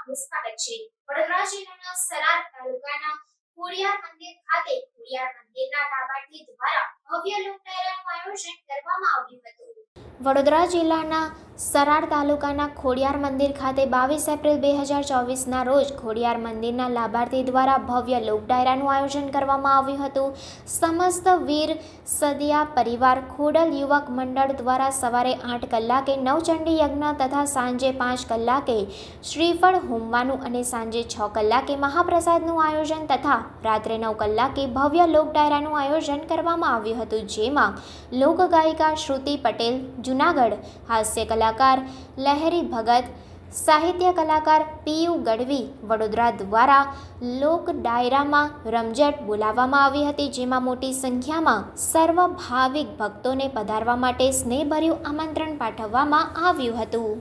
આપનું સ્વાગત છે। વડોદરા જિલ્લાના સરાદ તાલુકાના ખોડિયાર મંદિર ખાતે ખોડિયાર મંદિરના લાભાર્થી દ્વારા ભવ્ય લોકડાયરાનું આયોજન કરવામાં આવ્યું હતું। વડોદરા જિલ્લાના સરાડ તાલુકાના ખોડિયાર મંદિર ખાતે 22 એપ્રિલ 2024ના રોજ ખોડિયાર મંદિરના લાભાર્થી દ્વારા ભવ્ય લોકડાયરાનું આયોજન કરવામાં આવ્યું હતું। સમસ્ત વીર સદિયા પરિવાર ખોડલ યુવક મંડળ દ્વારા સવારે 8 કલાકે નવચંડી યજ્ઞ તથા સાંજે 5 કલાકે શ્રીફળ હોમવાનું અને સાંજે 6 કલાકે મહાપ્રસાદનું આયોજન તથા રાત્રે 9 કલાકે ભવ્ય લોકડાયરાનું આયોજન કરવામાં આવ્યું હતું, જેમાં લોકગાયિકા શ્રુતિ પટેલ જૂનાગઢ, હાસ્ય કલાકાર લહેરી ભગત, સાહિત્ય કલાકાર પીયુ ગઢવી વડોદરા દ્વારા લોક ડાયરામાં રમઝટ બોલાવવામાં આવી હતી, જેમાં મોટી સંખ્યામાં સર્વ ભાવિક ભક્તોને પધારવા માટે સ્નેહભર્યું આમંત્રણ પાઠવવામાં આવ્યું હતું।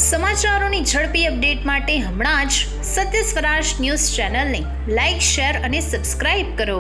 સમાચારોની ઝડપી અપડેટ માટે હમણાં જ સત્ય સ્વરાજ ન્યૂઝ ચેનલને લાઇક, શેર અને સબસ્ક્રાઇબ કરો।